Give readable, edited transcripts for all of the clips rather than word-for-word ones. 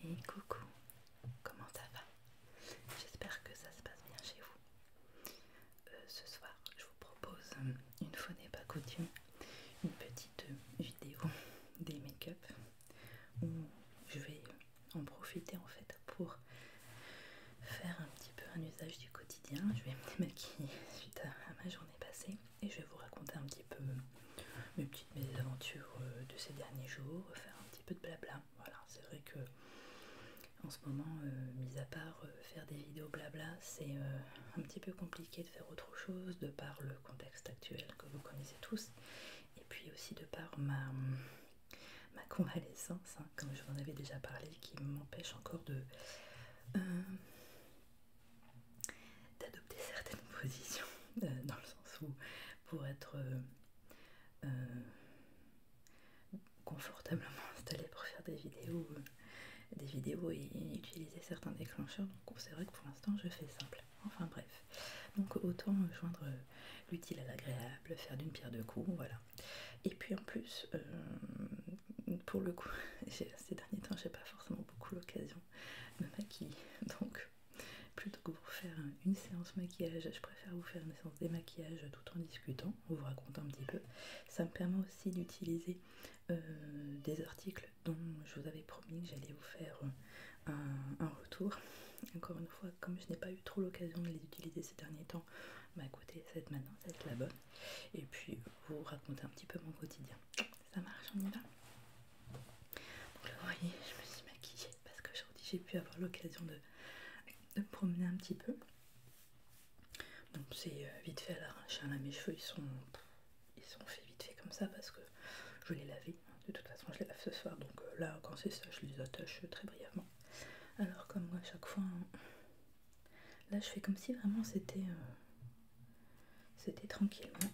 Et coucou, comment ça va? J'espère que ça se passe bien chez vous. Ce soir, je vous propose, une fois n'est pas coutume, une petite vidéo des make-up où je vais en profiter en fait pour faire un petit peu un usage du quotidien. Je vais me démaquiller suite à ma journée passée et je vais vous raconter un petit peu mes petites mésaventures de ces derniers jours, faire un petit peu de blabla. Voilà, c'est vrai que en ce moment, mis à part faire des vidéos blabla, c'est un petit peu compliqué de faire autre chose de par le contexte actuel que vous connaissez tous et puis aussi de par ma convalescence, hein, comme je vous en avais déjà parlé, qui m'empêche encore d'adopter certaines positions dans le sens où pour être confortablement installée pour faire des vidéos et utiliser certains déclencheurs. Donc c'est vrai que pour l'instant je fais simple. Enfin bref. Donc autant joindre l'utile à l'agréable, faire d'une pierre deux coups, voilà. Et puis en plus, pour le coup, ces derniers temps j'ai pas forcément beaucoup l'occasion de me maquiller. Donc plutôt que vous faire une séance maquillage, je préfère vous faire une séance démaquillage tout en discutant, en vous racontant un petit peu. Ça me permet aussi d'utiliser des articles dont je vous avais promis que j'allais vous faire un retour. Encore une fois, comme je n'ai pas eu trop l'occasion de les utiliser ces derniers temps, bah écoutez, ça va être maintenant, ça va être la bonne. Et puis vous raconter un petit peu mon quotidien. Ça marche, on y va? Donc là, vous voyez, je me suis maquillée parce qu'aujourd'hui j'ai pu avoir l'occasion de me promener un petit peu. Donc c'est vite fait à l'arrache, hein. Là mes cheveux ils sont faits vite fait comme ça parce que je les lavais. De toute façon je les lave ce soir, donc là quand c'est ça je les attache très brièvement. Alors comme moi à chaque fois, hein, là je fais comme si vraiment c'était tranquillement.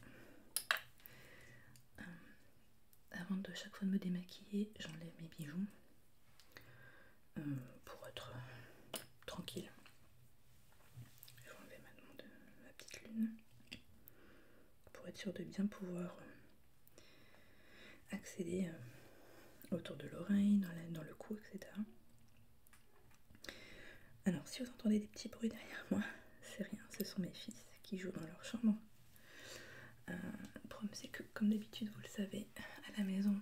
Avant de chaque fois de me démaquiller, j'enlève mes bijoux pour être tranquille. Je vais enlever maintenant ma petite lune pour être sûre de bien pouvoir accéder autour de l'oreille, dans le cou, etc. Alors si vous entendez des petits bruits derrière moi, c'est rien, ce sont mes fils qui jouent dans leur chambre. Le problème c'est que comme d'habitude vous le savez, à la maison,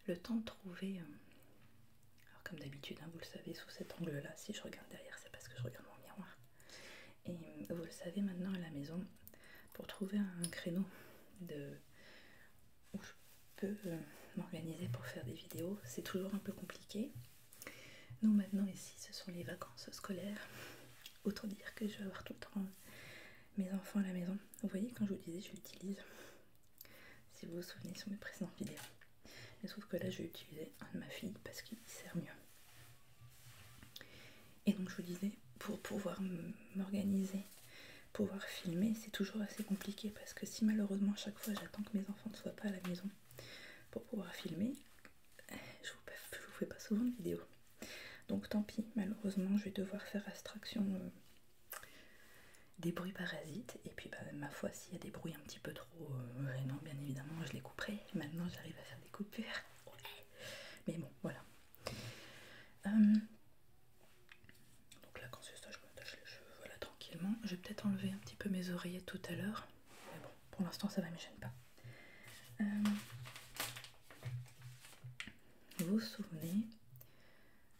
le temps de trouver... alors comme d'habitude, hein, vous le savez, sous cet angle-là, si je regarde derrière, c'est parce que je regarde mon miroir. Et vous le savez maintenant à la maison, pour trouver un créneau où je peux m'organiser pour faire des vidéos, c'est toujours un peu compliqué. Nous maintenant ici, ce sont les vacances scolaires. Autant dire que je vais avoir tout le temps mes enfants à la maison. Vous voyez, quand je vous disais, je l'utilise, si vous vous souvenez sur mes précédentes vidéos. Mais sauf que là, je vais utiliser un de ma fille parce qu'il sert mieux. Et donc je vous disais, pour pouvoir m'organiser, pouvoir filmer, c'est toujours assez compliqué parce que si malheureusement à chaque fois j'attends que mes enfants ne soient pas à la maison pour pouvoir filmer, je vous fais pas souvent de vidéos. Donc tant pis, malheureusement je vais devoir faire abstraction des bruits parasites. Et puis bah, ma foi, s'il y a des bruits un petit peu trop gênants, bien évidemment je les couperai. Maintenant j'arrive à faire des coupures. Ouais. Mais bon, voilà. Donc là quand c'est ça, je m'attache les cheveux, voilà, tranquillement. Je vais peut-être enlever un petit peu mes oreillettes tout à l'heure. Mais bon, pour l'instant ça ne me gêne pas. Vous vous souvenez,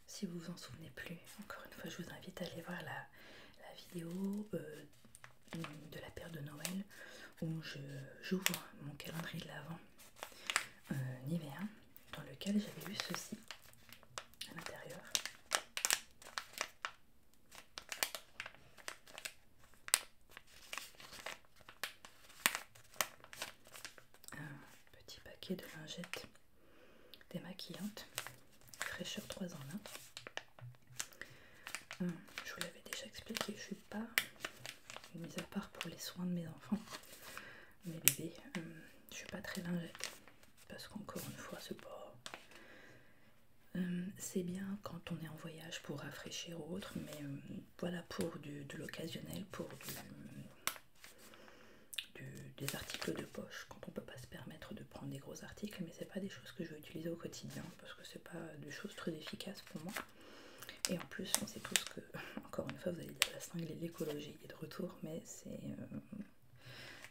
si vous vous en souvenez plus, encore une fois je vous invite à aller voir la vidéo de la période de Noël où j'ouvre mon calendrier de l'Avent Nivea, dans lequel j'avais eu ceci à l'intérieur. Un petit paquet de lingettes démaquillantes, fraîcheur 3 en 1. Je vous l'avais déjà expliqué, je suis pas, mis à part pour les soins de mes enfants, mes bébés, je suis pas très lingette parce qu'encore une fois c'est pas... c'est bien quand on est en voyage pour rafraîchir ou autre, mais voilà, pour de l'occasionnel, pour des articles de poche, quand on peut pas se permettre de prendre des gros articles, mais c'est pas des choses que je vais utiliser au quotidien parce que c'est pas des choses très efficaces pour moi. Et en plus, on sait tous que, encore une fois, vous allez dire la seringue, l'écologie est de retour, mais c'est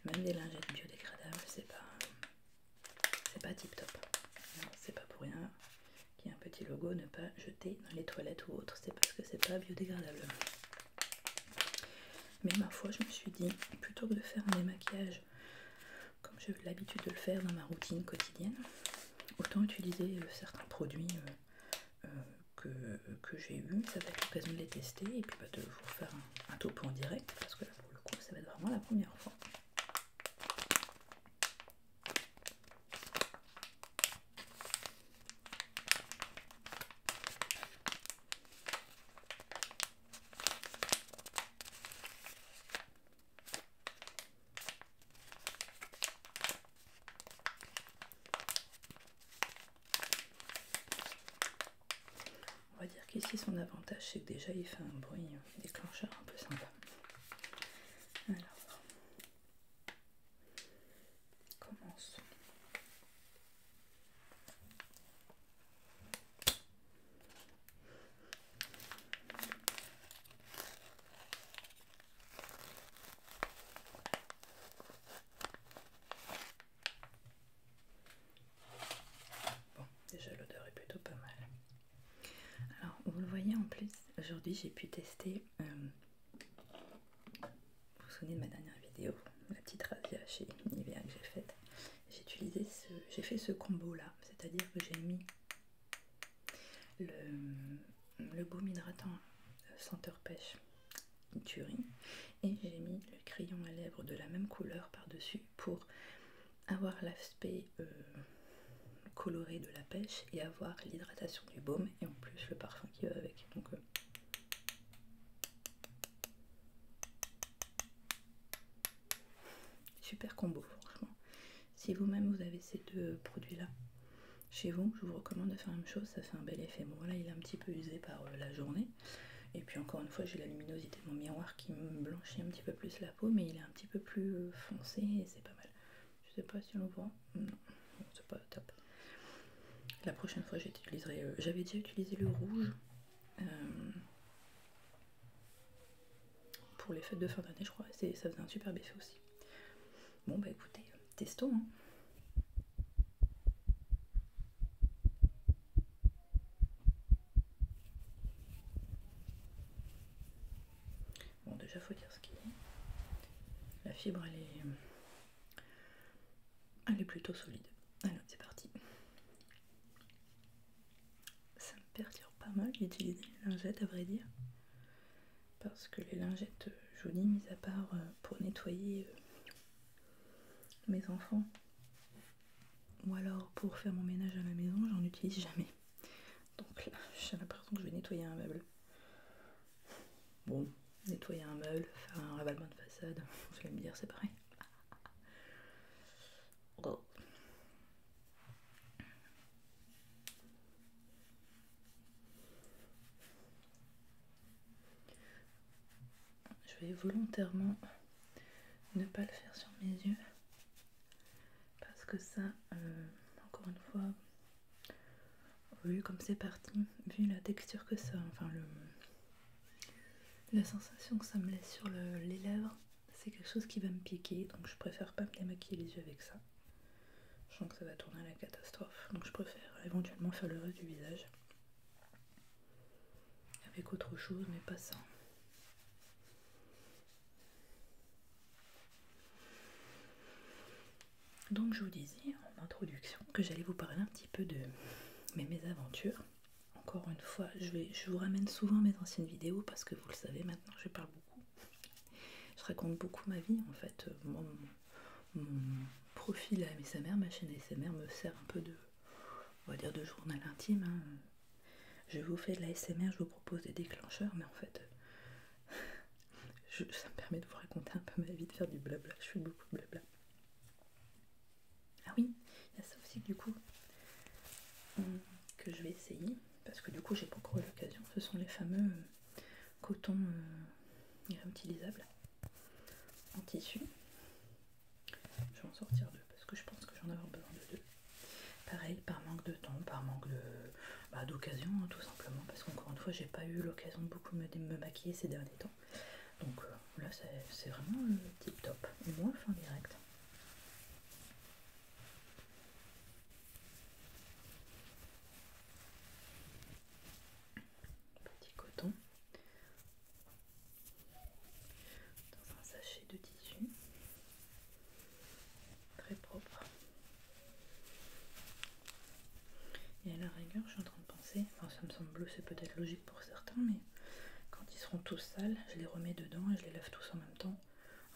même des lingettes biodégradables, c'est pas tip top. C'est pas pour rien qu'il y a un petit logo ne pas jeter dans les toilettes ou autre, c'est parce que c'est pas biodégradable. Mais ma foi, je me suis dit, plutôt que de faire un démaquillage comme j'ai l'habitude de le faire dans ma routine quotidienne, autant utiliser certains produits que j'ai eu. Ça va être l'occasion de les tester et puis de vous faire un topo en direct, parce que là pour le coup ça va être vraiment la première fois. On va dire qu'ici son avantage c'est que déjà il fait un bruit déclencheur un peu sympa. Alors, commençons. Bon, déjà l'odeur est plutôt pas mal. Alors, vous le voyez en plus, aujourd'hui j'ai pu tester, vous vous souvenez de ma dernière vidéo, la petite razzia chez Nivea que j'ai faite. J'ai fait ce combo là, c'est-à-dire que j'ai mis le baume hydratant senteur pêche Turing et j'ai mis le crayon à lèvres de la même couleur par-dessus pour avoir l'aspect coloré de la pêche et avoir l'hydratation du baume et en plus le parfum qui va avec. Donc super combo franchement. Si vous-même vous avez ces deux produits là chez vous, je vous recommande de faire la même chose, ça fait un bel effet. Bon là il est un petit peu usé par la journée et puis encore une fois j'ai la luminosité de mon miroir qui me blanchit un petit peu plus la peau, mais il est un petit peu plus foncé et c'est pas mal. Je sais pas si on le voit, non, c'est pas top. La prochaine fois j'utiliserai, j'avais déjà utilisé le rouge pour les fêtes de fin d'année je crois, ça faisait un super effet aussi. Bon bah écoutez, testons hein. Bon déjà faut dire ce qu'il est. La fibre elle est plutôt solide. Alors c'est parti. Ça me perturbe pas mal d'utiliser les lingettes à vrai dire. Parce que les lingettes jolies, mis à part pour nettoyer mes enfants ou alors pour faire mon ménage à la maison, j'en utilise jamais. Donc là, j'ai l'impression que je vais nettoyer un meuble. Bon, nettoyer un meuble, faire un ravalement de façade, vous allez me dire c'est pareil. Oh. Je vais volontairement ne pas le faire sur mes yeux parce que ça, encore une fois, vu comme c'est parti, vu la texture que ça, enfin la sensation que ça me laisse sur les lèvres, c'est quelque chose qui va me piquer, donc je préfère pas me démaquiller les yeux avec ça. Je sens que ça va tourner à la catastrophe, donc je préfère éventuellement faire le reste du visage avec autre chose, mais pas ça. Donc je vous disais en introduction que j'allais vous parler un petit peu de mes mésaventures. Encore une fois, je vous ramène souvent mes anciennes vidéos parce que vous le savez maintenant, je parle beaucoup. Je raconte beaucoup ma vie en fait. Moi, mon profil ASMR, ma chaîne ASMR me sert un peu de, on va dire, de journal intime. Hein. Je vous fais de l'ASMR, je vous propose des déclencheurs, mais en fait, ça me permet de vous raconter un peu ma vie, de faire du blabla. Je fais beaucoup de blabla. Ah oui, il y a ça aussi du coup que je vais essayer parce que du coup j'ai pas encore eu l'occasion. Ce sont les fameux cotons réutilisables en tissu. Je vais en sortir deux parce que je pense que j'en ai besoin de deux. Pareil, par manque de temps, par manque Bah, d'occasion, hein, tout simplement, parce qu'encore une fois, j'ai pas eu l'occasion de beaucoup me maquiller ces derniers temps. Donc là, c'est vraiment tip top. Et moins fin direct. Petit coton. Dans un sachet de tissu. Très propre. Et à la rigueur, je suis en train de penser, enfin ça me semble bleu, c'est peut-être logique pour certains, mais quand ils seront tous sales, je les remets dedans et je les lave tous en même temps.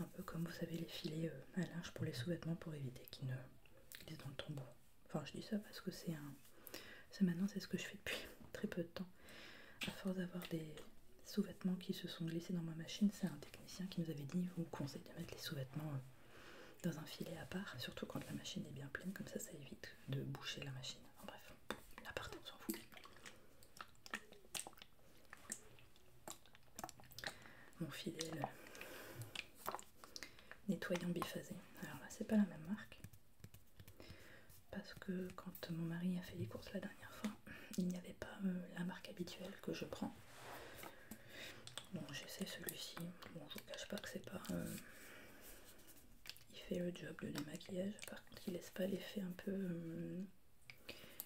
Un peu comme vous savez les filets à linge pour les sous-vêtements pour éviter qu'ils ne glissent dans le tombeau. Enfin je dis ça parce que c'est maintenant c'est ce que je fais depuis très peu de temps. À force d'avoir des sous-vêtements qui se sont glissés dans ma machine, c'est un technicien qui nous avait dit, vous conseille de mettre les sous-vêtements dans un filet à part, surtout quand la machine est bien pleine, comme ça évite de boucher la machine. Enfin bref, la partie on s'en fout. Mon filet nettoyant biphasé. Alors là c'est pas la même marque, parce que quand mon mari a fait les courses la dernière fois, il n'y avait pas la marque habituelle que je prends. Donc j'essaie celui-ci. Bon, je vous cache pas que c'est pas... il fait le job de démaquillage, par contre il laisse pas l'effet un peu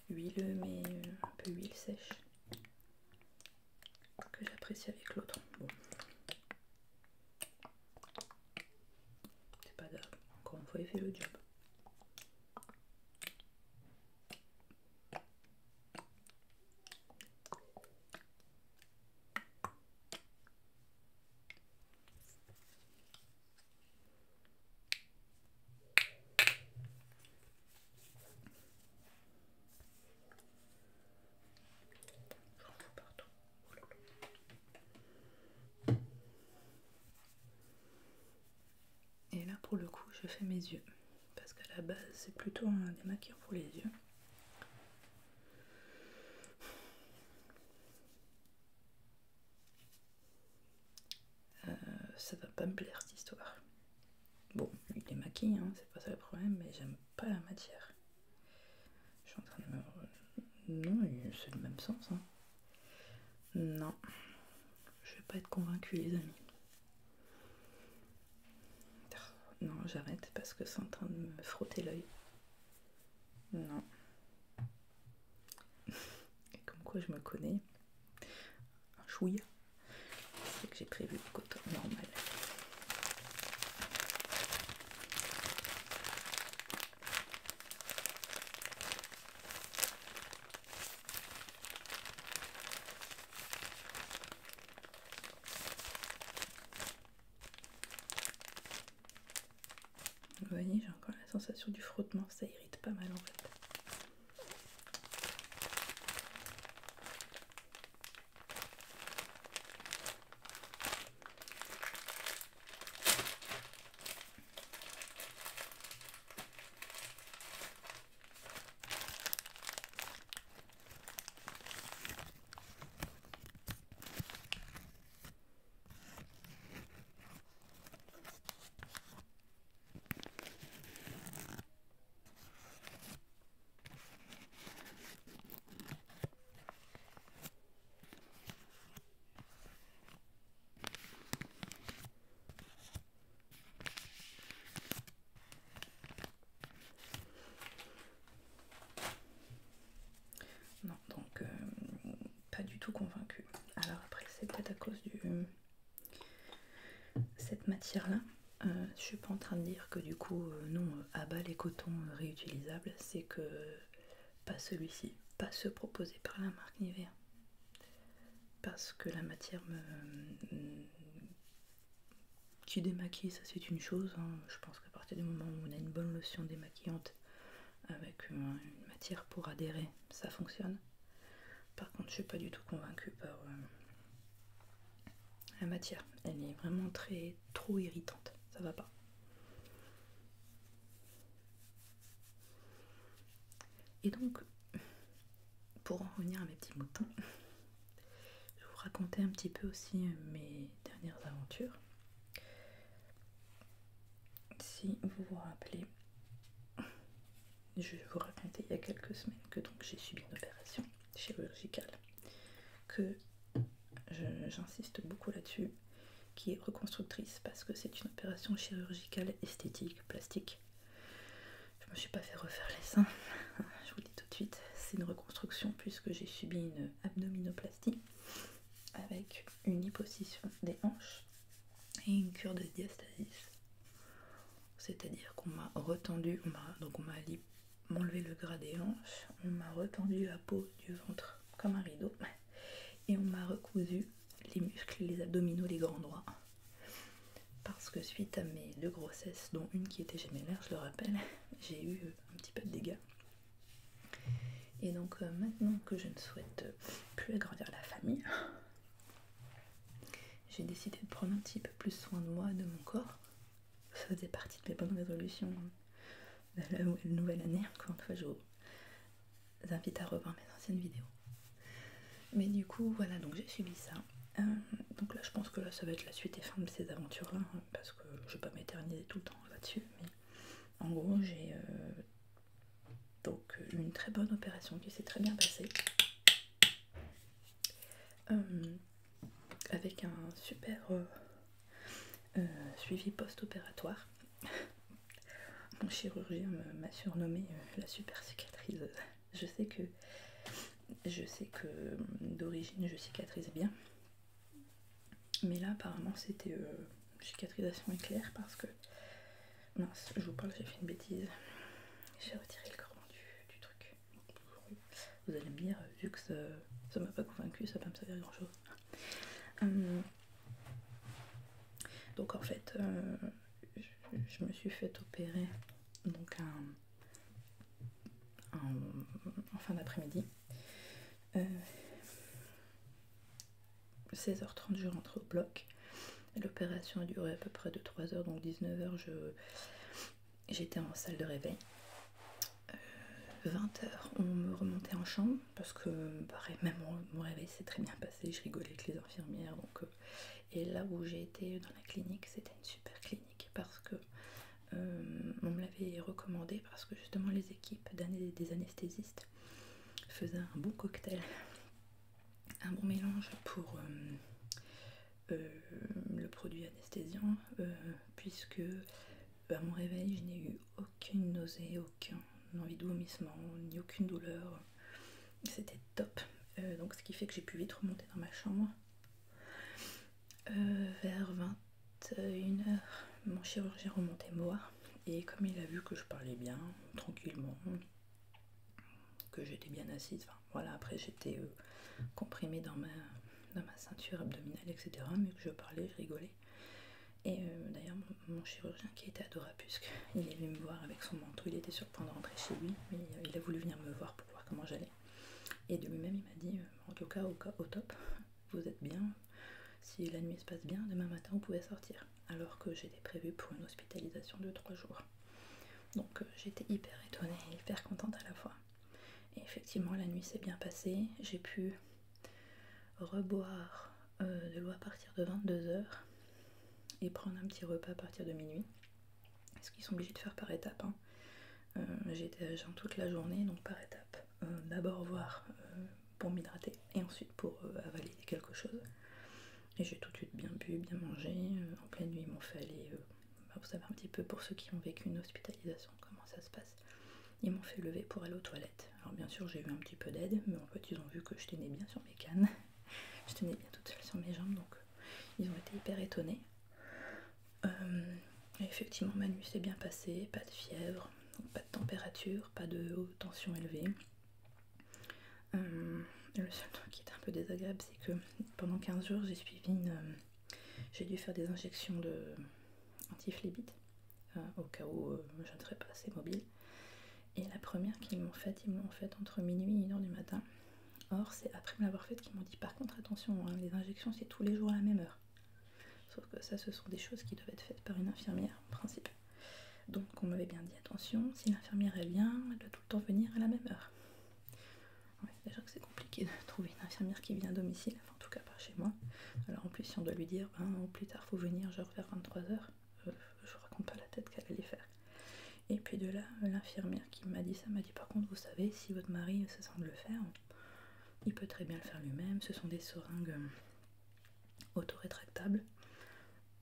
huileux, mais un peu huile sèche, que j'apprécie avec l'autre. Bon. C'est pas grave, encore une fois il fait le job. Et là pour le coup je fais mes yeux, parce qu'à la base c'est plutôt un démaquillant pour les yeux. Ça va pas me plaire cette histoire. Bon, il démaquille, hein, c'est pas ça le problème, mais j'aime pas la matière. Je suis en train de me... Non, c'est le même sens. Hein. Non, je vais pas être convaincue les amis. Non, j'arrête parce que c'est en train de me frotter l'œil. Non. Et comme quoi je me connais. Un chouïa. C'est que j'ai prévu le coton normal. Vous voyez, j'ai encore la sensation du frottement, ça irrite pas mal en fait. Non, donc pas du tout convaincue. Alors après, c'est peut-être à cause de cette matière-là. Je suis pas en train de dire que du coup, non, abat les cotons réutilisables, c'est que pas celui-ci, pas ceux proposés par la marque Nivea. Parce que la matière qui démaquille, ça c'est une chose. Hein. Je pense qu'à partir du moment où on a une bonne lotion démaquillante avec une matière pour adhérer, ça fonctionne. Par contre, je suis pas du tout convaincue par la matière. Elle est vraiment trop irritante. Ça va pas. Et donc, pour en revenir à mes petits moutons, je vais vous raconter un petit peu aussi mes dernières aventures. Si vous vous rappelez, je vais vous raconter il y a quelques semaines que donc j'ai subi une opération chirurgicale, que j'insiste beaucoup là-dessus, qui est reconstructrice, parce que c'est une opération chirurgicale esthétique, plastique. Je me suis pas fait refaire les seins, je vous le dis tout de suite, c'est une reconstruction puisque j'ai subi une abdominoplastie avec une liposuction des hanches et une cure de diastasis. C'est-à-dire qu'on m'a retendu, on m'a enlevé le gras des hanches, on m'a retendu la peau du ventre comme un rideau et on m'a recousu les muscles, les abdominaux, les grands droits. Parce que suite à mes 2 grossesses, dont une qui était gémellaire, je le rappelle, j'ai eu un petit peu de dégâts. Et donc maintenant que je ne souhaite plus agrandir la famille, j'ai décidé de prendre un petit peu plus soin de moi, de mon corps. Ça faisait partie de mes bonnes résolutions de la nouvelle année. Encore une fois, je vous invite à revoir mes anciennes vidéos. Mais du coup, voilà, donc j'ai subi ça. Donc là, je pense que là, ça va être la suite et fin de ces aventures-là, parce que je vais pas m'éterniser tout le temps là-dessus. Mais en gros, j'ai donc une très bonne opération qui s'est très bien passée. Avec un super suivi post-opératoire. Mon chirurgien m'a surnommée la super cicatriseuse. Je sais que d'origine je cicatrise bien, mais là apparemment c'était cicatrisation éclair parce que mince, je vous parle, j'ai fait une bêtise. J'ai retiré le cordon du truc. Vous allez me dire, vu que ça m'a pas convaincu, ça va pas me servir grand chose. Donc en fait, je me suis fait opérer donc en fin d'après-midi. 16h30 je rentre au bloc. L'opération a duré à peu près de 3 heures, donc 19h j'étais en salle de réveil. 20h on me remontait en chambre parce que pareil, même mon réveil s'est très bien passé, je rigolais avec les infirmières. Donc, et là où j'ai été dans la clinique, c'était une super clinique parce que on me l'avait recommandé parce que justement les équipes des anesthésistes faisaient un bon cocktail, un bon mélange pour le produit anesthésiant, puisque à mon réveil je n'ai eu aucune nausée, aucune envie de vomissement, ni aucune douleur. C'était top. Donc ce qui fait que j'ai pu vite remonter dans ma chambre. Vers 21h, mon chirurgien remontait me voir et comme il a vu que je parlais bien, tranquillement, que j'étais bien assise, enfin voilà, après j'étais comprimée dans ma ceinture abdominale, etc., mais que je parlais, je rigolais. Et d'ailleurs mon chirurgien qui était adorable, puisqu'il est venu me voir avec son manteau, il était sur le point de rentrer chez lui, mais il a voulu venir me voir pour voir comment j'allais. Et de lui-même il m'a dit, en tout cas au top, vous êtes bien, si la nuit se passe bien, demain matin vous pouvez sortir. Alors que j'étais prévue pour une hospitalisation de 3 jours. Donc j'étais hyper étonnée et hyper contente à la fois. Et effectivement la nuit s'est bien passée, j'ai pu reboire de l'eau à partir de 22h et prendre un petit repas à partir de minuit, ce qu'ils sont obligés de faire par étapes, hein. J'étais à jeun toute la journée, donc par étapes. D'abord boire pour m'hydrater et ensuite pour avaler quelque chose. Et j'ai tout de suite bien bu, bien mangé. En pleine nuit ils m'ont fait aller, vous savez un petit peu pour ceux qui ont vécu une hospitalisation comment ça se passe. Ils m'ont fait lever pour aller aux toilettes. Alors bien sûr j'ai eu un petit peu d'aide, mais en fait ils ont vu que je tenais bien sur mes cannes. Je tenais bien toute seule sur mes jambes, donc ils ont été hyper étonnés. Et effectivement ma nuit s'est bien passée, pas de fièvre, pas de température, pas de tension élevée. Le seul truc qui est un peu désagréable, c'est que pendant 15 jours j'ai dû faire des injections anti-phlébite au cas où je ne serais pas assez mobile. Et la première qu'ils m'ont faite, ils m'ont faite entre minuit et 1h du matin. Or c'est après me l'avoir faite qu'ils m'ont dit par contre attention, hein, les injections c'est tous les jours à la même heure. Sauf que ça ce sont des choses qui doivent être faites par une infirmière en principe. Donc on m'avait bien dit attention, si l'infirmière elle vient, elle doit tout le temps venir à la même heure. Ouais, déjà que c'est compliqué de trouver une infirmière qui vient à domicile, enfin en tout cas pas chez moi. Alors en plus si on doit lui dire au plus tard faut venir genre vers 23h, je vous raconte pas la tête qu'elle allait faire. Et puis de là, l'infirmière qui m'a dit ça m'a dit par contre vous savez si votre mari se sent de le faire, il peut très bien le faire lui-même. Ce sont des seringues auto-rétractables.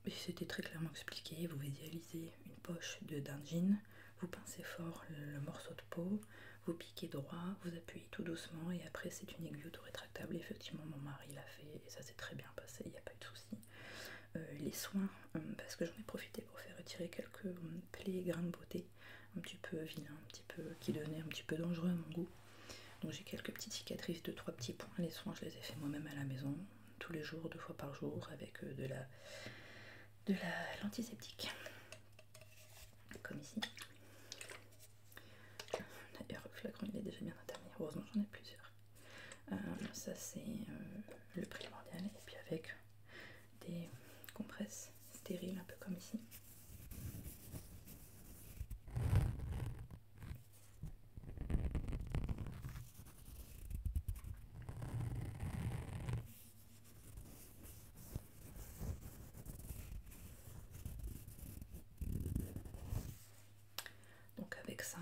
Et c'était très clairement expliqué. Vous visualisez une poche d'un jean, vous pincez fort le morceau de peau, vous piquez droit, vous appuyez tout doucement et après c'est une aiguille auto-rétractable. Effectivement, mon mari l'a fait et ça s'est très bien passé, il n'y a pas eu de souci. Les soins, parce que j'en ai profité pour faire retirer quelques plaies et grains de beauté un petit peu vilains, un petit peu, qui devenaient un petit peu dangereux à mon goût. Donc j'ai quelques petites cicatrices de 3 petits points. Les soins, je les ai fait moi-même à la maison, tous les jours, 2 fois par jour, avec de l'antiseptique, comme ici. D'ailleurs, le flacon il est déjà bien entamé, heureusement j'en ai plusieurs. Ça c'est le primordial, et puis avec des compresses stériles, un peu comme ici. Donc avec ça,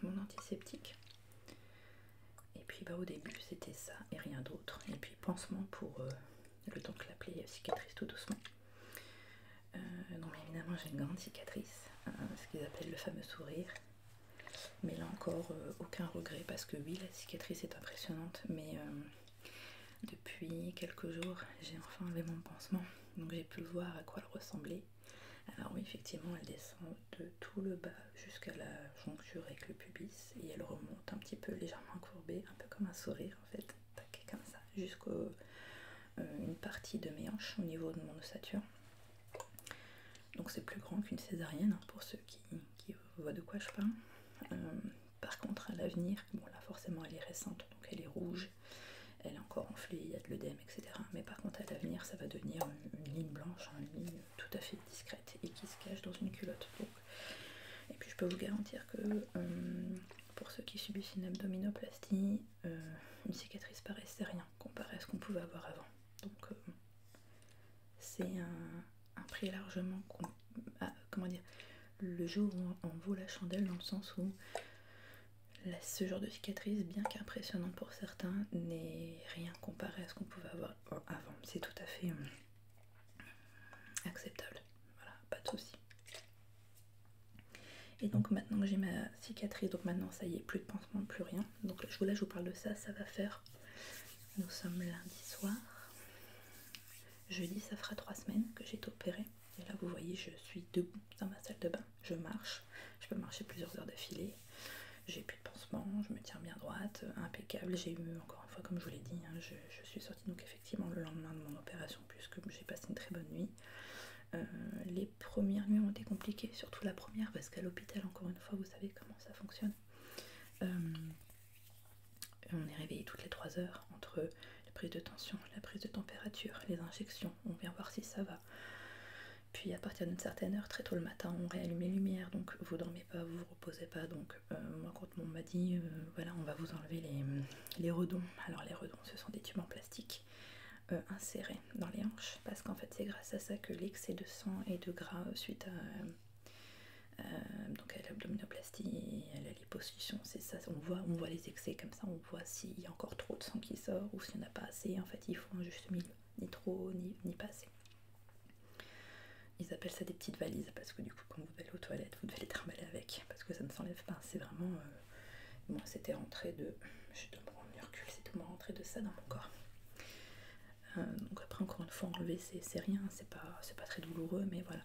mon antiseptique. Et puis au début c'était ça et rien d'autre. Et puis pansement pour le temps que la plaie cicatrise tout doucement. Non mais évidemment j'ai une grande cicatrice, ce qu'ils appellent le fameux sourire. Mais là encore, aucun regret parce que oui, la cicatrice est impressionnante, mais depuis quelques jours, j'ai enfin enlevé mon pansement, donc j'ai pu voir à quoi elle ressemblait. Alors oui, effectivement, elle descend de tout le bas jusqu'à la joncture avec le pubis et elle remonte un petit peu légèrement courbée, un peu comme un sourire en fait, taqué comme ça, jusqu'à une partie de mes hanches au niveau de mon ossature. Donc c'est plus grand qu'une césarienne, hein, pour ceux qui voient de quoi je parle. Par contre, à l'avenir, bon là forcément elle est récente, donc elle est rouge, elle est encore enflée, il y a de l'œdème, etc. Mais par contre, à l'avenir, ça va devenir une ligne blanche, une ligne tout à fait discrète et qui se cache dans une culotte. Donc. Et puis je peux vous garantir que pour ceux qui subissent une abdominoplastie, une cicatrice pareille, c'est rien comparé à ce qu'on pouvait avoir avant. Donc c'est un prix largement, comment dire, le jour où on vaut la chandelle, dans le sens où ce genre de cicatrice, bien qu'impressionnante pour certains, n'est rien comparé à ce qu'on pouvait avoir avant. C'est tout à fait acceptable. Voilà, pas de souci. Et donc maintenant que j'ai ma cicatrice, donc maintenant ça y est, plus de pansement, plus rien. Donc là je vous parle de ça, ça va faire... Nous sommes lundi soir. Jeudi, ça fera 3 semaines que j'ai été opérée. Et là vous voyez, je suis debout dans ma salle de bain. Je marche, je peux marcher plusieurs heures d'affilée. J'ai plus de pansement, je me tiens bien droite, impeccable. J'ai eu, encore une fois, comme je vous l'ai dit, hein, je suis sortie donc effectivement le lendemain de mon opération, puisque j'ai passé une très bonne nuit. Les premières nuits ont été compliquées, surtout la première, parce qu'à l'hôpital, encore une fois, vous savez comment ça fonctionne. On est réveillé toutes les 3 heures entre la prise de tension, la prise de température, les injections, on vient voir si ça va. Puis à partir d'une certaine heure, très tôt le matin, on réallume les lumières, donc vous dormez pas, vous vous reposez pas. Donc moi quand on m'a dit, voilà, on va vous enlever les redons. Alors les redons, ce sont des tubes en plastique insérés dans les hanches, parce qu'en fait c'est grâce à ça que l'excès de sang et de gras suite donc à l'abdominoplastie et à la liposuction, c'est ça, on voit les excès comme ça, on voit s'il y a encore trop de sang qui sort ou s'il n'y en a pas assez. En fait il faut un juste milieu, ni trop ni pas assez. Ils appellent ça des petites valises parce que du coup quand vous allez aux toilettes vous devez les trimballer avec parce que ça ne s'enlève pas. C'est vraiment moi c'était rentré de, je dois me rendre du recul, c'était rentré de ça dans mon corps. Donc après encore une fois enlever c'est rien, c'est pas très douloureux, mais voilà.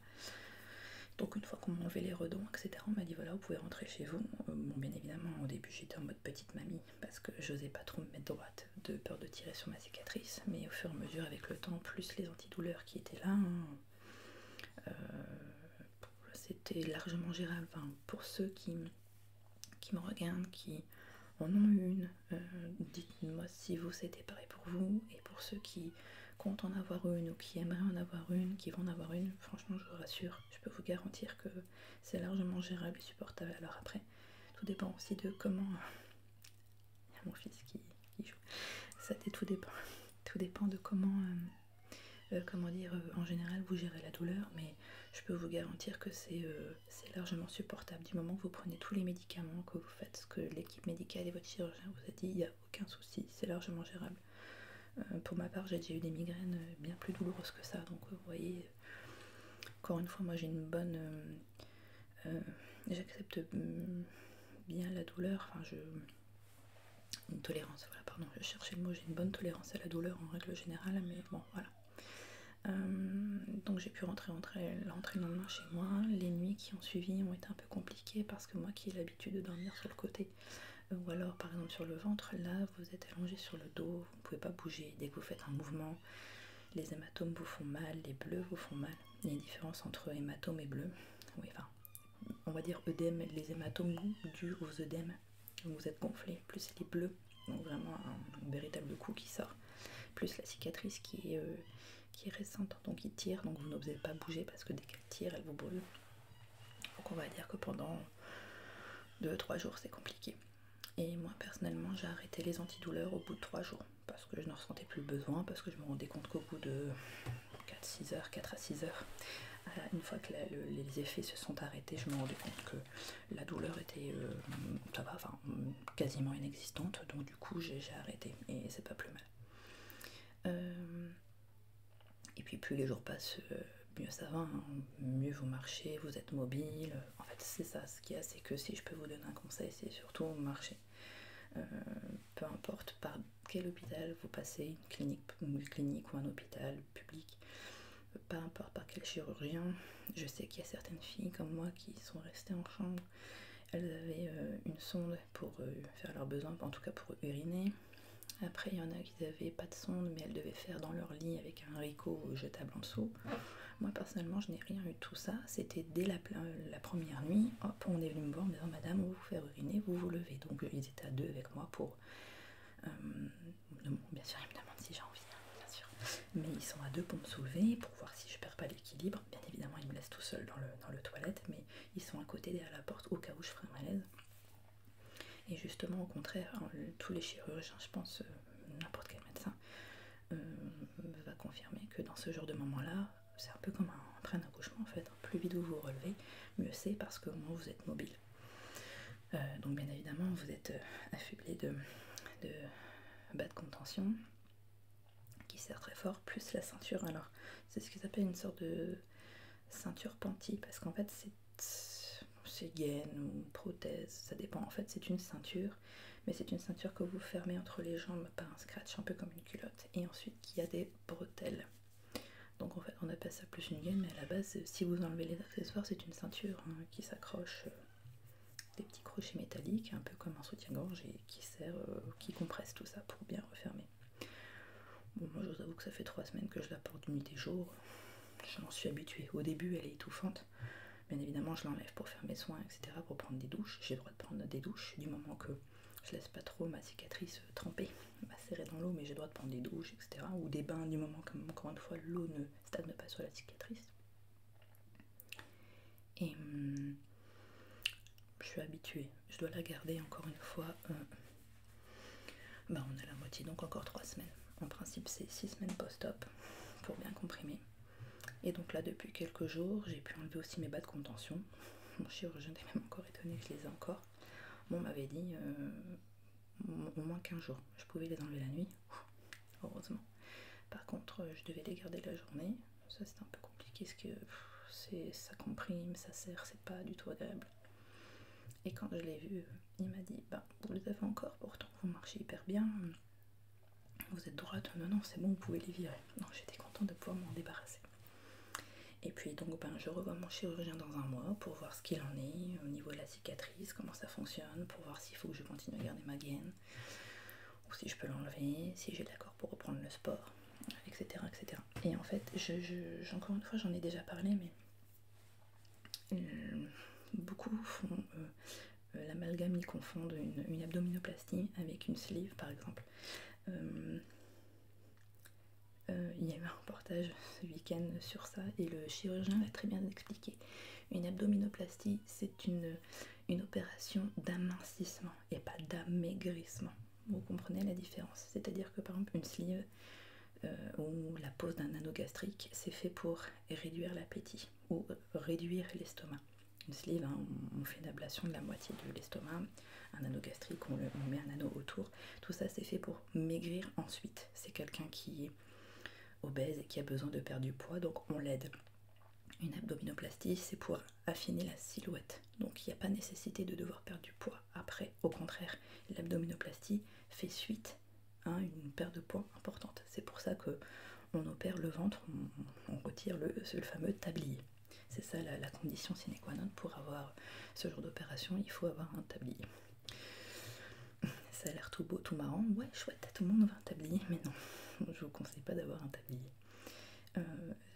Donc une fois qu'on m'a enlevé les redons, etc., on m'a dit voilà, vous pouvez rentrer chez vous. Bon, bien évidemment au début j'étais en mode petite mamie parce que j'osais pas trop me mettre droite de peur de tirer sur ma cicatrice, mais au fur et à mesure avec le temps, plus les antidouleurs qui étaient là, c'était largement gérable. Enfin, pour ceux qui me regardent, qui en ont une, dites-moi si vous c'était pareil pour vous, et pour ceux qui comptent en avoir une ou qui aimeraient en avoir une, qui vont en avoir une, franchement je vous rassure, je peux vous garantir que c'est largement gérable et supportable. Alors après, tout dépend aussi de comment... Il y a mon fils qui joue. Tout dépend de comment comment dire, en général vous gérez la douleur, mais je peux vous garantir que c'est largement supportable. Du moment que vous prenez tous les médicaments, que vous faites ce que l'équipe médicale et votre chirurgien vous a dit, il n'y a aucun souci, c'est largement gérable. Pour ma part, j'ai déjà eu des migraines bien plus douloureuses que ça, donc vous voyez, encore une fois, moi j'ai une bonne... j'accepte bien la douleur, enfin une tolérance, voilà, pardon, je cherchais le mot, j'ai une bonne tolérance à la douleur en règle générale, mais bon, voilà. Donc j'ai pu rentrer le lendemain chez moi. Les nuits qui ont suivi ont été un peu compliquées parce que moi qui ai l'habitude de dormir sur le côté, ou alors par exemple sur le ventre, là vous êtes allongé sur le dos, vous ne pouvez pas bouger. Dès que vous faites un mouvement, les hématomes vous font mal, les bleus vous font mal. Il y a une différence entre hématomes et bleus. Oui, enfin, on va dire œdème, les hématomes dus aux œdèmes, donc vous êtes gonflé, plus les bleus, donc vraiment un véritable coup qui sort, plus la cicatrice qui est récente, donc qui tire, donc vous n'osez pas bouger parce que dès qu'elle tire, elle vous brûle. Donc on va dire que pendant 2-3 jours c'est compliqué. Et moi personnellement j'ai arrêté les antidouleurs au bout de 3 jours parce que je n'en ressentais plus le besoin, parce que je me rendais compte qu'au bout de 4 à 6 heures, une fois que les effets se sont arrêtés, je me rendais compte que la douleur était ça va, enfin, quasiment inexistante, donc du coup j'ai arrêté et c'est pas plus mal. Et puis plus les jours passent, mieux ça va, hein. Mieux vous marchez, vous êtes mobile. En fait c'est ça, ce qu'il y a, c'est que si je peux vous donner un conseil, c'est surtout marcher. Peu importe par quel hôpital vous passez, une clinique ou un hôpital public, peu importe par quel chirurgien. Je sais qu'il y a certaines filles comme moi qui sont restées en chambre, elles avaient une sonde pour faire leurs besoins, en tout cas pour uriner. Après, il y en a qui n'avaient pas de sonde, mais elles devaient faire dans leur lit avec un haricot jetable en dessous. Moi, personnellement, je n'ai rien eu de tout ça. C'était dès la première nuit. Hop, on est venu me voir en me disant, madame, on va vous faire uriner, vous vous levez. Donc, ils étaient à 2 avec moi pour... bien sûr, ils me demandent si j'ai envie, bien sûr. Mais ils sont à 2 pour me soulever, pour voir si je perds pas l'équilibre. Bien évidemment, ils me laissent tout seul dans le toilette, mais ils sont à côté derrière la porte au cas où je ferais un malaise. Et justement, au contraire, tous les chirurgiens, je pense, n'importe quel médecin, va confirmer que dans ce genre de moment-là, c'est un peu comme après un accouchement en fait. Plus vite vous vous relevez, mieux c'est parce que au moins vous êtes mobile. Donc bien évidemment, vous êtes affublé de bas de contention qui serre très fort, plus la ceinture. Alors, c'est ce qu'ils appellent une sorte de ceinture panty, parce qu'en fait, c'est gaine ou prothèse, ça dépend. En fait, c'est une ceinture, mais c'est une ceinture que vous fermez entre les jambes par un scratch, un peu comme une culotte, et ensuite qui a des bretelles. Donc en fait, on appelle ça plus une gaine, mais à la base, si vous enlevez les accessoires, c'est une ceinture qui s'accroche, des petits crochets métalliques, un peu comme un soutien-gorge, et qui sert, qui compresse tout ça pour bien refermer. Bon, moi, je vous avoue que ça fait 3 semaines que je la porte nuit et jour. Je m'en suis habituée. Au début, elle est étouffante. Bien évidemment, je l'enlève pour faire mes soins, etc., pour prendre des douches. J'ai le droit de prendre des douches du moment que je laisse pas trop ma cicatrice trempée, macérer dans l'eau, mais j'ai le droit de prendre des douches, etc., ou des bains du moment que, encore une fois, l'eau ne stagne pas sur la cicatrice. Et je suis habituée. Je dois la garder encore une fois. On a la moitié, donc encore 3 semaines. En principe, c'est 6 semaines post-op pour bien comprimer. Et donc là, depuis quelques jours, j'ai pu enlever aussi mes bas de contention. Mon chirurgien était même encore étonné que je les ai encore. On m'avait dit au moins 15 jours. Je pouvais les enlever la nuit, heureusement. Par contre, je devais les garder la journée. Ça, c'était un peu compliqué parce que ça comprime, ça serre, c'est pas du tout agréable. Et quand je l'ai vu, il m'a dit, vous les avez encore, pourtant vous marchez hyper bien. Vous êtes droite, non, c'est bon, vous pouvez les virer. Non, j'étais contente de pouvoir m'en débarrasser. Et puis donc je revois mon chirurgien dans un mois pour voir ce qu'il en est au niveau de la cicatrice, comment ça fonctionne, pour voir s'il faut que je continue à garder ma gaine, ou si je peux l'enlever, si j'ai l'accord pour reprendre le sport, etc. etc. Et en fait, encore une fois, j'en ai déjà parlé, mais beaucoup font l'amalgame, ils confondent une abdominoplastie avec une sleeve par exemple. Il y a eu un reportage ce week-end sur ça et le chirurgien l'a très bien expliqué. Une abdominoplastie, c'est une opération d'amincissement et pas d'amaigrissement. Vous comprenez la différence? C'est-à-dire que par exemple une sleeve, ou la pose d'un anneau gastrique, c'est fait pour réduire l'appétit ou réduire l'estomac. Une sleeve, hein, on fait une ablation de la moitié de l'estomac, un anneau gastrique, on met un anneau autour. Tout ça, c'est fait pour maigrir ensuite. C'est quelqu'un qui est obèse et qui a besoin de perdre du poids, donc on l'aide. Une abdominoplastie, c'est pour affiner la silhouette. Donc il n'y a pas nécessité de devoir perdre du poids après. Au contraire, l'abdominoplastie fait suite à une perte de poids importante. C'est pour ça que on opère le ventre, on retire le fameux tablier. C'est ça la condition sine qua non pour avoir ce genre d'opération, il faut avoir un tablier. Ça a l'air tout beau, tout marrant. Ouais, chouette, tout le monde veut un tablier, mais non, je vous conseille pas d'avoir un tablier.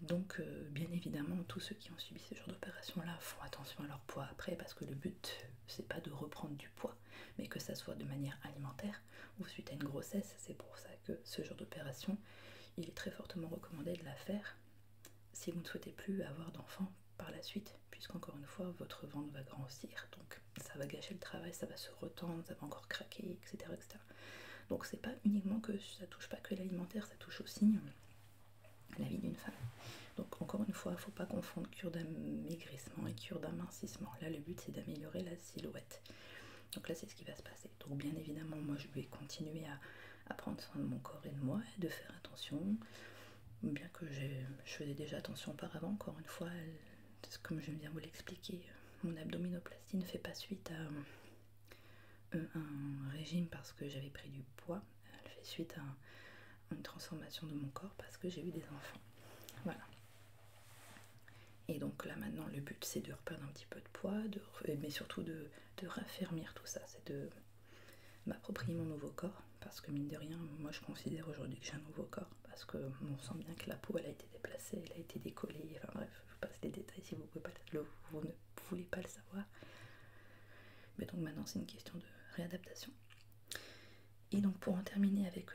Donc bien évidemment tous ceux qui ont subi ce genre d'opération là font attention à leur poids après, parce que le but c'est pas de reprendre du poids mais que ça soit de manière alimentaire ou suite à une grossesse. C'est pour ça que ce genre d'opération il est très fortement recommandé de la faire si vous ne souhaitez plus avoir d'enfants par la suite, puisqu'encore une fois votre ventre va grossir, donc ça va gâcher le travail, ça va se retendre, ça va encore craquer, etc. Donc c'est pas uniquement que ça touche pas que l'alimentaire, ça touche aussi la vie d'une femme. Donc encore une fois, il ne faut pas confondre cure d'amaigrissement et cure d'amincissement. Là, le but c'est d'améliorer la silhouette. Donc là, c'est ce qui va se passer. Donc bien évidemment, moi je vais continuer à prendre soin de mon corps et de moi, et de faire attention, bien que je faisais déjà attention auparavant. Encore une fois, comme je viens de vous l'expliquer, mon abdominoplastie ne fait pas suite à un régime parce que j'avais pris du poids, elle fait suite à une transformation de mon corps parce que j'ai eu des enfants. Voilà. Et donc là maintenant le but c'est de reperdre un petit peu de poids, mais surtout de raffermir tout ça, c'est de m'approprier mon nouveau corps, parce que mine de rien, moi je considère aujourd'hui que j'ai un nouveau corps, parce que on sent bien que la peau elle a été déplacée, elle a été décollée, enfin bref, je vous passe les détails si vous ne voulez pas le savoir. Mais donc maintenant c'est une question de réadaptation. Et donc pour en terminer avec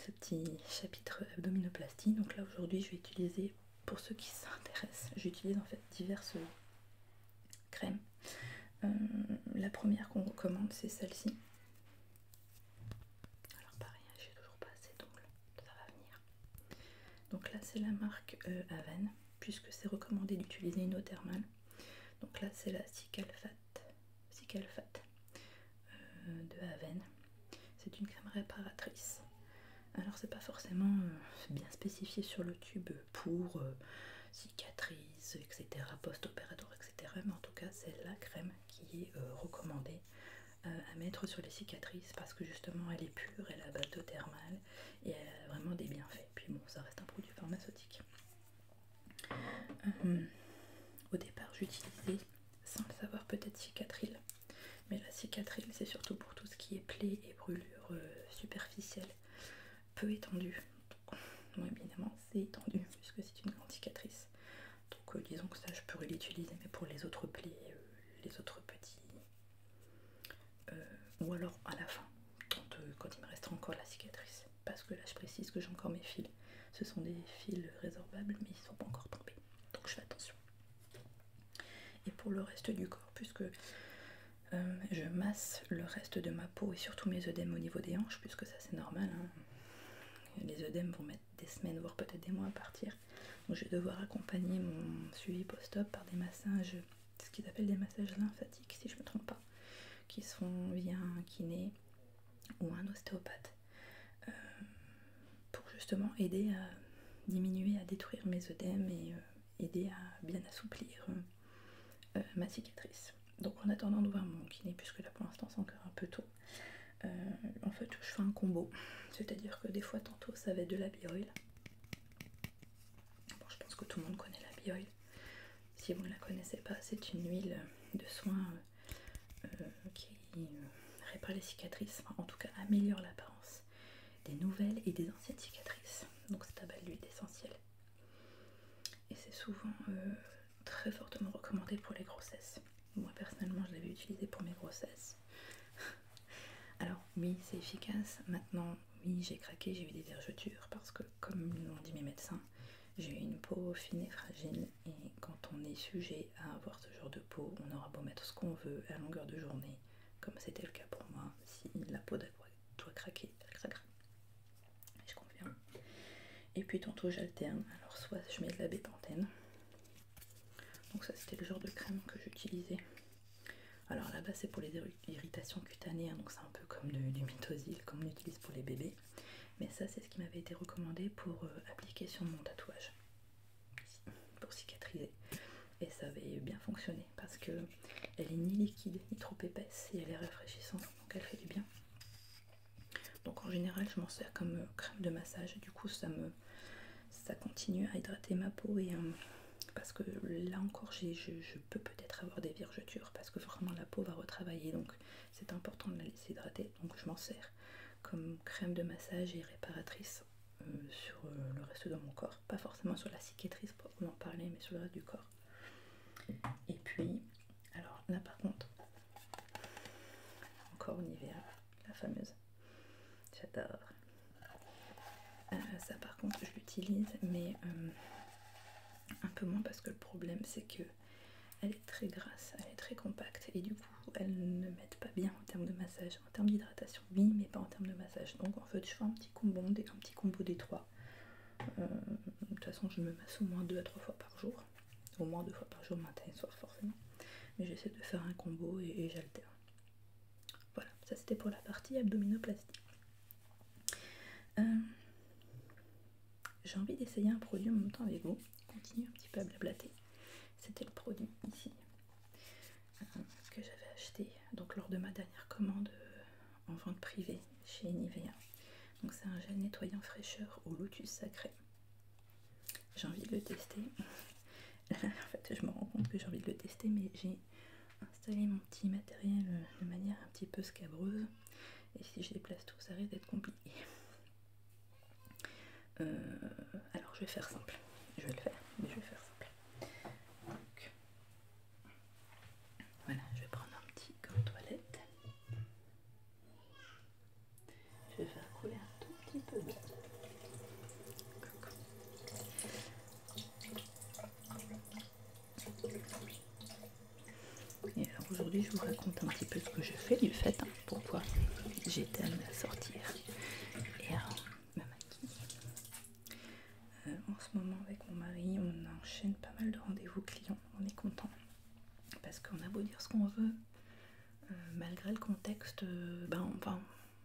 ce petit chapitre abdominoplastie, donc là aujourd'hui je vais utiliser, pour ceux qui s'intéressent, j'utilise en fait diverses crèmes. La première qu'on recommande c'est celle-ci. Alors pareil, j'ai toujours pas assez d'ongles, ça va venir. Donc là c'est la marque Avène, puisque c'est recommandé d'utiliser une eau thermale. Donc là c'est la Cicalfate de Avène. C'est une crème réparatrice. Alors c'est pas forcément bien spécifié sur le tube pour cicatrices, etc., post-opératoire, etc. Mais en tout cas c'est la crème qui est recommandée à mettre sur les cicatrices, parce que justement elle est pure, elle est à base d'eau thermale et elle a vraiment des bienfaits. Puis bon, ça reste un produit pharmaceutique. Au départ j'utilisais, sans le savoir, peut-être Cicatril. Mais la Cicatril c'est surtout pour tout ce qui est plaies et brûlures superficielles, peu étendues. Donc, bon, évidemment c'est étendu puisque c'est une grande cicatrice. Donc disons que ça je pourrais l'utiliser, mais pour les autres plaies, les autres petits, ou alors à la fin, quand il me restera encore la cicatrice. Parce que là je précise que j'ai encore mes fils. Ce sont des fils résorbables mais ils ne sont pas encore tombés. Donc je fais attention. Et pour le reste du corps, puisque je masse le reste de ma peau et surtout mes œdèmes au niveau des hanches, puisque ça c'est normal, hein. Les œdèmes vont mettre des semaines, voire peut-être des mois à partir. Donc je vais devoir accompagner mon suivi post-op par des massages, ce qu'ils appellent des massages lymphatiques si je ne me trompe pas, qui se font via un kiné ou un ostéopathe, pour justement aider à diminuer, à détruire mes œdèmes et aider à bien assouplir ma cicatrice. Donc en attendant de voir mon kiné, puisque là pour l'instant c'est encore un peu tôt, en fait je fais un combo, c'est-à-dire que des fois tantôt ça va être de la bioil. Bon, je pense que tout le monde connaît la bioil. Si vous ne la connaissez pas, c'est une huile de soin qui répare les cicatrices, enfin, en tout cas améliore l'apparence des nouvelles et des anciennes cicatrices. Donc c'est à base d'huile essentielle. Et c'est souvent très fortement recommandé pour les grossesses. Moi personnellement je l'avais utilisé pour mes grossesses. Alors oui c'est efficace, maintenant oui j'ai craqué, j'ai eu des vergetures parce que comme l'ont dit mes médecins, j'ai une peau fine et fragile, et quand on est sujet à avoir ce genre de peau, on aura beau mettre ce qu'on veut à longueur de journée, comme c'était le cas pour moi, si la peau doit craquer, elle craquera. Je confirme. Et puis tantôt j'alterne, alors soit je mets de la bépantène, donc ça c'était le genre de crème que j'utilisais. Alors là-bas c'est pour les irritations cutanées, hein, donc c'est un peu comme du Mitosil comme on utilise pour les bébés. Mais ça c'est ce qui m'avait été recommandé pour appliquer sur mon tatouage, ici, pour cicatriser. Et ça avait bien fonctionné parce que elle est ni liquide ni trop épaisse et elle est rafraîchissante, donc elle fait du bien. Donc en général je m'en sers comme crème de massage, du coup ça continue à hydrater ma peau et parce que là encore je peux peut-être avoir des vergetures parce que vraiment la peau va retravailler, donc c'est important de la laisser hydrater, donc je m'en sers comme crème de massage et réparatrice sur le reste de mon corps, pas forcément sur la cicatrice pour en parler, mais sur le reste du corps. Et puis alors là par contre encore Nivea, la fameuse, j'adore. Ça par contre je l'utilise mais un peu moins parce que le problème c'est que elle est très grasse, elle est très compacte et du coup elle ne m'aide pas bien en termes de massage. En termes d'hydratation oui, mais pas en termes de massage. Donc en fait je fais un petit combo des trois. De toute façon je me masse au moins 2 à 3 fois par jour. Au moins 2 fois par jour, matin et soir forcément. Mais j'essaie de faire un combo et j'alterne. Voilà, ça c'était pour la partie abdominoplastie. J'ai envie d'essayer un produit en même temps avec vous. Continue un petit peu à blablater. C'était le produit ici que j'avais acheté donc lors de ma dernière commande en vente privée chez Nivea. Donc c'est un gel nettoyant fraîcheur au lotus sacré. J'ai envie de le tester. En fait je me rends compte que j'ai envie de le tester, mais j'ai installé mon petit matériel de manière un petit peu scabreuse et si je déplace tout ça risque d'être compliqué. Alors je vais faire simple, je vais le faire, mais je vais faire simple. Donc voilà, je vais prendre un petit gant toilette. Je vais faire couler un tout petit peu d'eau. Et alors aujourd'hui je vous raconte un petit peu ce que je fais du fait, hein, pourquoi j'étais amenée à sortir et à me maquiller. En ce moment avec mon mari on enchaîne pas mal de rendez-vous clients, on est content parce qu'on a beau dire ce qu'on veut, malgré le contexte, enfin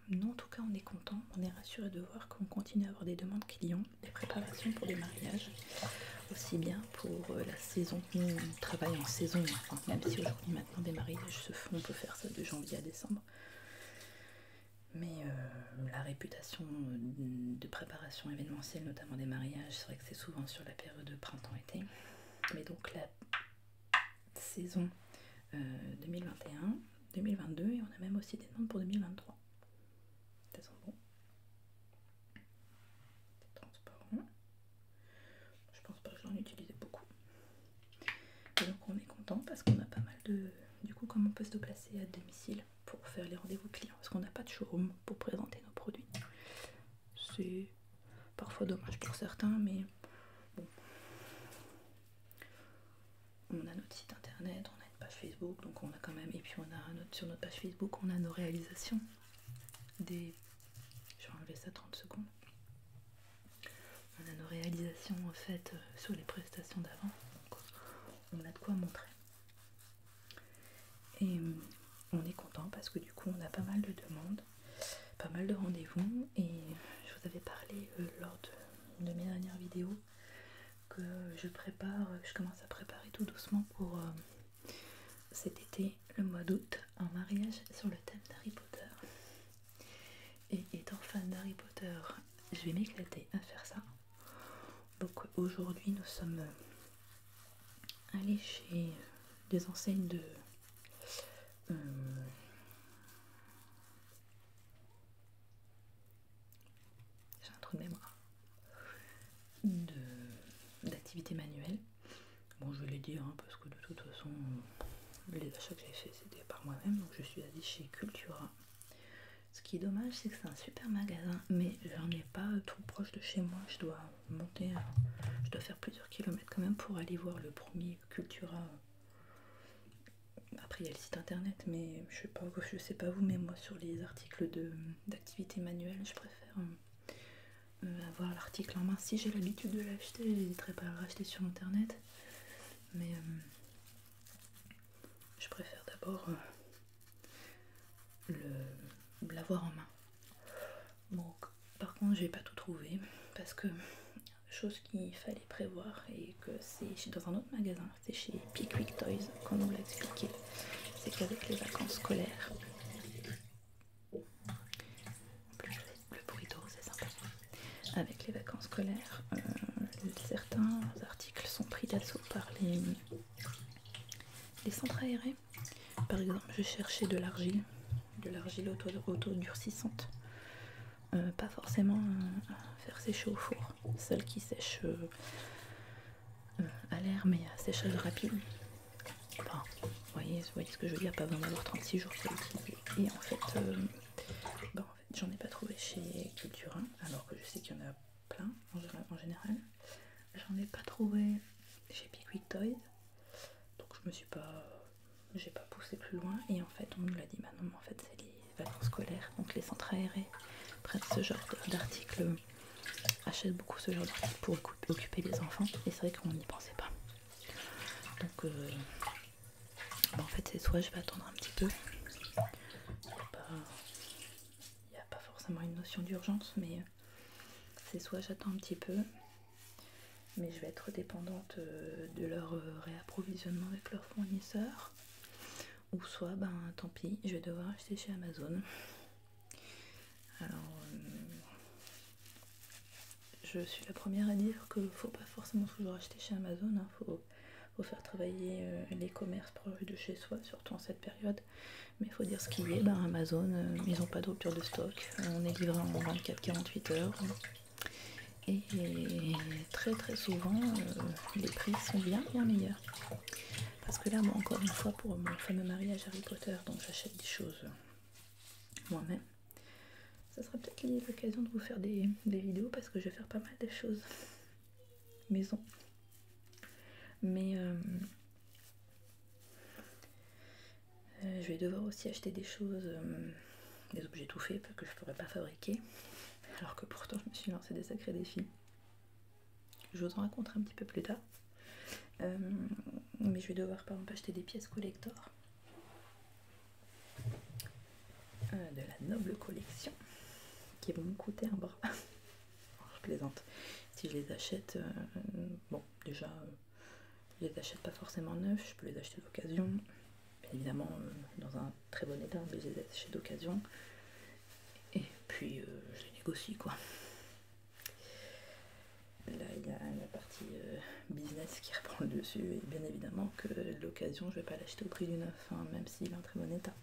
nous en tout cas on est content, on est rassuré de voir qu'on continue à avoir des demandes clients, des préparations pour des mariages, aussi bien pour la saison, nous on travaille en saison, enfin, même si aujourd'hui maintenant des mariages se font, on peut faire ça de janvier à décembre. Mais la réputation de préparation événementielle, notamment des mariages, c'est vrai que c'est souvent sur la période de printemps-été. Mais donc la saison 2021, 2022 et on a même aussi des demandes pour 2023. Ça sent bon. C'est transparent. Je pense pas que je l'en utilisais beaucoup. Et donc on est content parce qu'on a pas mal de... Du coup, comme on peut se déplacer à domicile pour faire les rendez-vous clients, parce qu'on n'a pas de showroom pour présenter nos produits. C'est parfois dommage pour certains, mais bon. On a notre site internet, on a une page Facebook, donc on a quand même... Et puis on a sur notre page Facebook, on a nos réalisations. Je vais enlever ça 30 secondes. On a nos réalisations en fait sur les prestations d'avant. Donc on a de quoi montrer. Et on est content parce que du coup on a pas mal de demandes, pas mal de rendez-vous et je vous avais parlé lors de mes dernières vidéos que je commence à préparer tout doucement pour cet été, le mois d'août, un mariage sur le thème d'Harry Potter. Et étant fan d'Harry Potter, je vais m'éclater à faire ça. Donc aujourd'hui nous sommes allés chez des enseignes de j'ai un trou de mémoire d'activités manuelles. Bon, je vais les dire parce que de toute façon les achats que j'ai fait c'était par moi-même, donc je suis allée chez Cultura. Ce qui est dommage c'est que c'est un super magasin mais j'en ai pas trop proche de chez moi, je dois monter je dois faire plusieurs kilomètres quand même pour aller voir le premier Cultura. Après il y a le site internet, mais je sais pas vous, mais moi sur les articles d'activités manuelles je préfère avoir l'article en main. Si j'ai l'habitude de l'acheter, j'hésiterai pas à le racheter sur internet, mais je préfère d'abord l'avoir en main. Donc, par contre, j'ai pas tout trouvé parce que chose qu'il fallait prévoir et que c'est dans un autre magasin, c'est chez Pickwick Toys qu'on nous l'a expliqué, c'est qu'avec les vacances scolaires, en plus le bruit d'eau c'est sympa, avec les vacances scolaires, certains articles sont pris d'assaut par les centres aérés. Par exemple, je cherchais de l'argile auto-durcissante. Pas forcément faire sécher au four, celle qui sèche à l'air mais à séchage rapide. Enfin, vous voyez ce que je veux dire, pas besoin d'avoir 36 jours pour l'utiliser. Et en fait, j'en ai pas trouvé chez Cultura, alors que je sais qu'il y en a plein en général. J'en ai pas trouvé chez Pickwick Toys, donc j'ai pas poussé plus loin. Et en fait, on nous l'a dit, bah non, en fait, c'est les vacances scolaires, donc les centres aérés prennent ce genre d'articles, achètent beaucoup ce genre d'articles pour occuper les enfants, et c'est vrai qu'on n'y pensait pas. Donc, en fait, c'est soit je vais attendre un petit peu, il n'y a pas forcément une notion d'urgence, mais c'est soit j'attends un petit peu, mais je vais être dépendante de leur réapprovisionnement avec leurs fournisseurs, ou soit, tant pis, je vais devoir acheter chez Amazon. Alors, je suis la première à dire qu'il ne faut pas forcément toujours acheter chez Amazon, hein. Faut faire travailler les commerces proches de chez soi, surtout en cette période. Mais il faut dire ce qu'il y est, Amazon, ils n'ont pas de rupture de stock, on est livré en 24-48 heures. Et très très souvent, les prix sont bien meilleurs. Parce que là, moi, encore une fois, pour mon fameux mariage Harry Potter, donc j'achète des choses moi-même. Ça sera peut-être l'occasion de vous faire des vidéos parce que je vais faire pas mal de choses maison. Mais je vais devoir aussi acheter des choses, des objets tout faits que je ne pourrais pas fabriquer. Alors que pourtant je me suis lancé des sacrés défis. Je vous en raconterai un petit peu plus tard. Mais je vais devoir par exemple acheter des pièces collector de la noble collection qui vont me coûter un bras. Je plaisante. Si je les achète, déjà je les achète pas forcément neufs, je peux les acheter d'occasion, bien évidemment dans un très bon état, mais je les achète d'occasion et puis je les négocie quoi. Là il y a la partie business qui reprend le dessus, et bien évidemment que l'occasion je vais pas l'acheter au prix du neuf, hein, même s'il est en très bon état.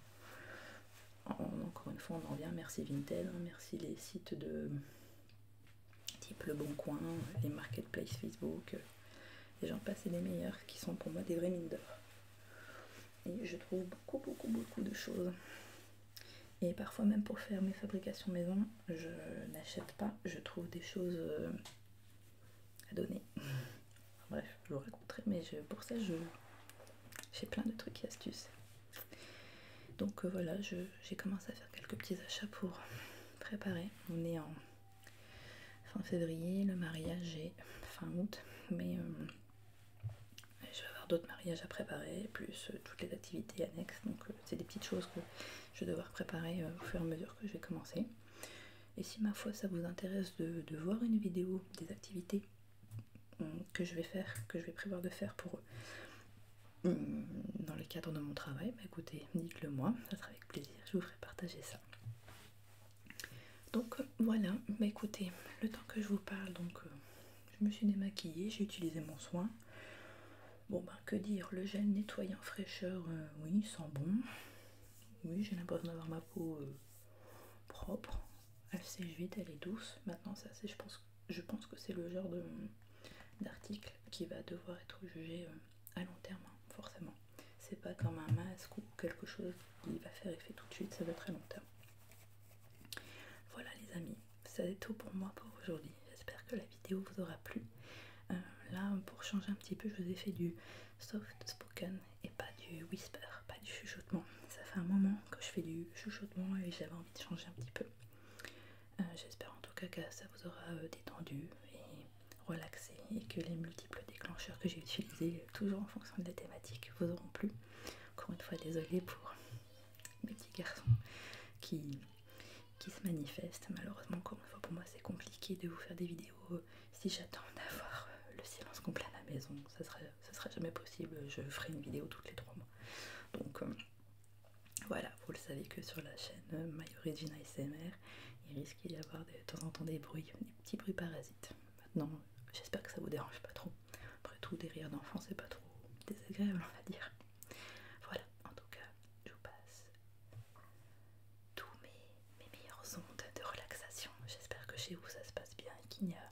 Encore une fois on en revient, merci Vinted, hein, merci les sites de type Le Bon Coin, les marketplaces Facebook, et j'en passe, et les meilleurs qui sont pour moi des vrais mines d'or. Et je trouve beaucoup de choses. Et parfois même pour faire mes fabrications maison, je n'achète pas, je trouve des choses à donner. Bref, je vous raconterai, mais pour ça j'ai plein de trucs et astuces. Donc voilà, j'ai commencé à faire quelques petits achats pour préparer. On est en fin février, le mariage est fin août, mais je vais avoir d'autres mariages à préparer, plus toutes les activités annexes, donc c'est des petites choses que je vais devoir préparer au fur et à mesure que je vais commencer. Et si ma foi ça vous intéresse de voir une vidéo des activités que je vais prévoir de faire pour dans le cadre de mon travail, écoutez, dites-le moi, ça sera avec plaisir, je vous ferai partager ça. Donc voilà, écoutez, le temps que je vous parle, donc je me suis démaquillée, j'ai utilisé mon soin. Bon que dire, le gel nettoyant fraîcheur, oui, il sent bon. Oui, j'ai l'impression d'avoir ma peau propre, elle sèche vite, elle est douce. Maintenant ça c'est, je pense que c'est le genre d'article qui va devoir être jugé à long terme, hein, forcément. C'est pas comme un masque ou quelque chose qui va faire effet tout de suite, ça va être à long terme. Voilà les amis, c'est tout pour moi pour aujourd'hui. J'espère que la vidéo vous aura plu. Là, pour changer un petit peu, je vous ai fait du soft spoken et pas du whisper, pas du chuchotement. Ça fait un moment que je fais du chuchotement et j'avais envie de changer un petit peu. J'espère en tout cas cas que ça vous aura détendu et relaxé et que les multiples déclencheurs que j'ai utilisés, toujours en fonction de la thématique, vous auront plu. Encore une fois, désolée pour mes petits garçons qui se manifestent. Malheureusement, encore une fois, pour moi, c'est compliqué de vous faire des vidéos si j'attends d'avoir le silence complet à la maison. Ça sera jamais possible. Je ferai une vidéo toutes les 3 mois. Donc voilà, vous le savez que sur la chaîne My Origin ASMR, il risque d'y avoir de temps en temps des bruits, des petits bruits parasites. Maintenant, j'espère que ça vous dérange pas trop. Après tout, des rires d'enfants, c'est pas trop désagréable, on va dire. Voilà, en tout cas, je vous passe tous mes meilleures ondes de relaxation. J'espère que chez vous ça se passe bien et qu'il n'y a